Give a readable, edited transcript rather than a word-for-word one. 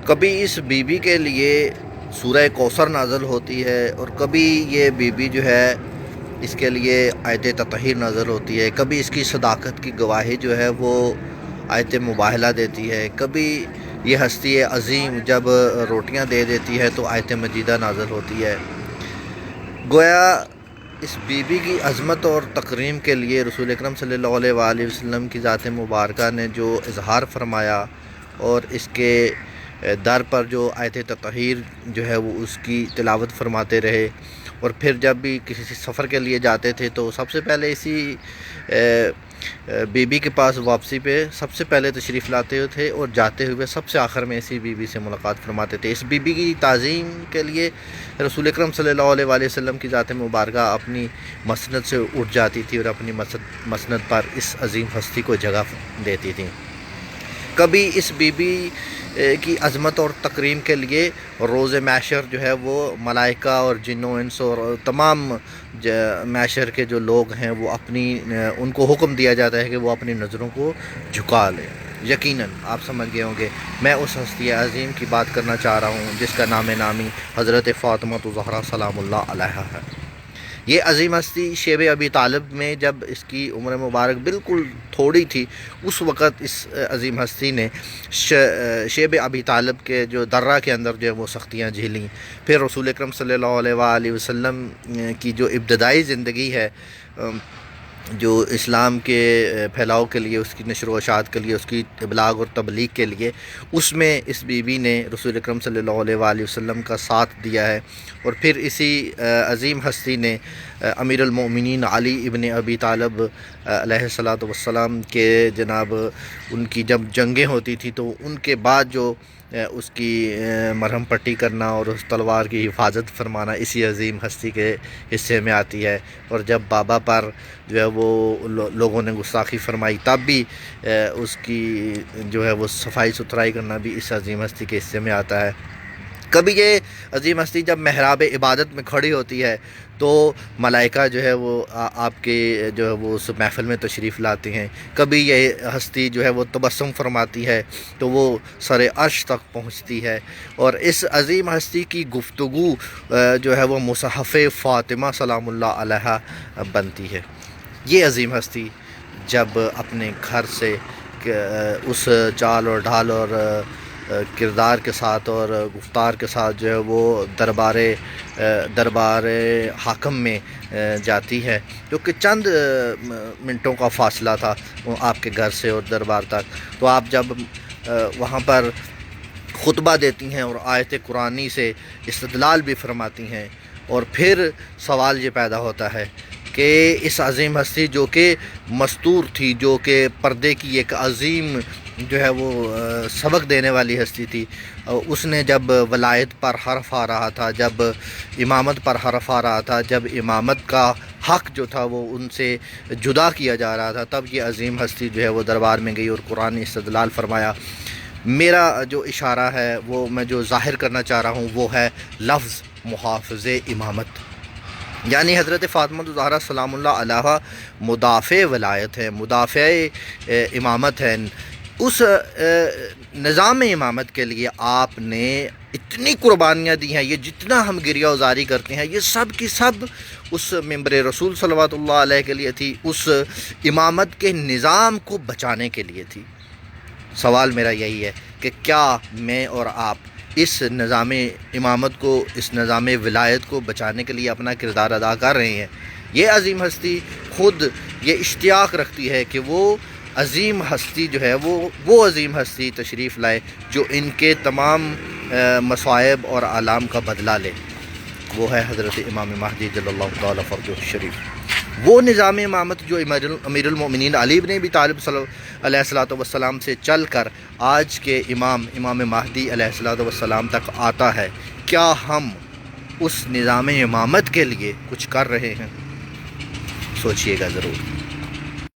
کبھی اس be be کے لیے سورہ کوثر نازل ہوتی ہے اور کبھی یہ بی بی جو ہے اس کے لیے آیت تطہیر نازل ہوتی ہے، کبھی اس کی صداقت کی گواہی جو ہے وہ آیت مباہلہ دیتی ہے، کبھی یہ ہستی عظیم جب روٹیاں دے دیتی ہے تو آیت مجیدہ نازل ہوتی ہے۔ گویا اس بی بی کی عظمت اور تکریم کے لیے رسول اکرم صلی اللہ علیہ وآلہ وسلم کی ذات مبارکہ نے جو اظہار فرمایا اور اس کے در پر جو آیت تطہیر جو ہے وہ اس کی تلاوت فرماتے رہے، اور پھر جب بھی کسی سفر کے لیے جاتے تھے تو سب سے پہلے اسی بی بی کے پاس واپسی پہ سب سے پہلے تشریف لاتے تھے اور جاتے ہوئے سب سے آخر میں اسی بی بی سے ملاقات فرماتے تھے۔ اس بی بی کی تعظیم کے لیے رسول اکرم صلی اللہ علیہ وآلہ وسلم کی ذات مبارکہ اپنی مسند سے اٹھ جاتی تھی اور اپنی مسند پر اس عظیم ہستی کو جگہ دیتی تھی۔ کبھی اس بی بی کی عظمت اور تکریم کے لیے روز محشر جو ہے وہ ملائکہ اور جن و انس اور تمام محشر کے جو لوگ ہیں وہ ان کو حکم دیا جاتا ہے کہ وہ اپنی نظروں کو جھکا لیں۔ یقیناً آپ سمجھ گئے ہوں گے میں اس ہستی عظیم کی بات کرنا چاہ رہا ہوں جس کا نام نامی حضرت فاطمہ الزہرا سلام اللہ علیہا ہے۔ یہ عظیم ہستی شیب ابی طالب میں جب اس کی عمر مبارک بالکل تھوڑی تھی، اس وقت اس عظیم ہستی نے شیب ابی طالب کے جو درہ کے اندر جو ہے وہ سختیاں جھیلیں۔ پھر رسول اکرم صلی اللہ علیہ وآلہ وسلم کی جو ابتدائی زندگی ہے، جو اسلام کے پھیلاؤ کے لیے، اس کی نشر و اشاعت کے لیے، اس کی ابلاغ اور تبلیغ کے لیے، اس میں اس بی بی نے رسول اکرم صلی اللہ علیہ وآلہ وسلم کا ساتھ دیا ہے۔ اور پھر اسی عظیم ہستی نے امیر المؤمنین علی ابن ابی طالب علیہ الصلاۃ والسلام کے جناب ان کی جب جنگیں ہوتی تھیں تو ان کے بعد جو اس کی مرہم پٹی کرنا اور اس تلوار کی حفاظت فرمانا اسی عظیم ہستی کے حصے میں آتی ہے۔ اور جب بابا پر جو ہے وہ لوگوں نے گستاخی فرمائی تب بھی اس کی جو ہے وہ صفائی ستھرائی کرنا بھی اس عظیم ہستی کے حصے میں آتا ہے۔ کبھی یہ عظیم ہستی جب محراب عبادت میں کھڑی ہوتی ہے تو ملائکہ جو ہے وہ آپ کے جو ہے وہ اس محفل میں تشریف لاتے ہیں۔ کبھی یہ ہستی جو ہے وہ تبسم فرماتی ہے تو وہ سر عرش تک پہنچتی ہے، اور اس عظیم ہستی کی گفتگو جو ہے وہ مصحف فاطمہ سلام اللہ علیہا بنتی ہے۔ یہ عظیم ہستی جب اپنے گھر سے اس چال اور ڈھال اور کردار کے ساتھ اور گفتار کے ساتھ جو ہے وہ دربار حاکم میں جاتی ہے، جو کہ چند منٹوں کا فاصلہ تھا آپ کے گھر سے اور دربار تک، تو آپ جب وہاں پر خطبہ دیتی ہیں اور آیت قرآنی سے استدلال بھی فرماتی ہیں، اور پھر سوال یہ پیدا ہوتا ہے کہ اس عظیم ہستی جو کہ مستور تھی، جو کہ پردے کی ایک عظیم جو ہے وہ سبق دینے والی ہستی تھی، اس نے جب ولایت پر حرف آ رہا تھا، جب امامت پر حرف آ رہا تھا، جب امامت کا حق جو تھا وہ ان سے جدا کیا جا رہا تھا، تب یہ عظیم ہستی جو ہے وہ دربار میں گئی اور قرآن استدلال فرمایا۔ میرا جو اشارہ ہے وہ میں جو ظاہر کرنا چاہ رہا ہوں وہ ہے لفظ محافظ امامت، یعنی حضرت فاطمہ الزہرا سلام اللہ علیہا مدافع ولایت ہے، مدافع امامت ہے۔ اس نظام امامت کے لیے آپ نے اتنی قربانیاں دی ہیں، یہ جتنا ہم گریہ وزاری کرتے ہیں یہ سب کی سب اس ممبر رسول صلوات اللہ علیہ کے لیے تھی، اس امامت کے نظام کو بچانے کے لیے تھی۔ سوال میرا یہی ہے کہ کیا میں اور آپ اس نظام امامت کو، اس نظام ولایت کو بچانے کے لیے اپنا کردار ادا کر رہے ہیں؟ یہ عظیم ہستی خود یہ اشتیاق رکھتی ہے کہ وہ عظیم ہستی جو ہے وہ عظیم ہستی تشریف لائے جو ان کے تمام مصائب اور آلام کا بدلہ لے۔ وہ ہے حضرت امام مہدی جل اللہ تعالیٰ فرجہ الشریف، وہ نظام امامت جو امیر المؤمنین علی بن ابی طالب علیہ الصلاۃ والسلام سے چل کر آج کے امام مہدی علیہ الصلاۃ والسلام تک آتا ہے۔ کیا ہم اس نظام امامت کے لیے کچھ کر رہے ہیں؟ سوچئے گا ضرور۔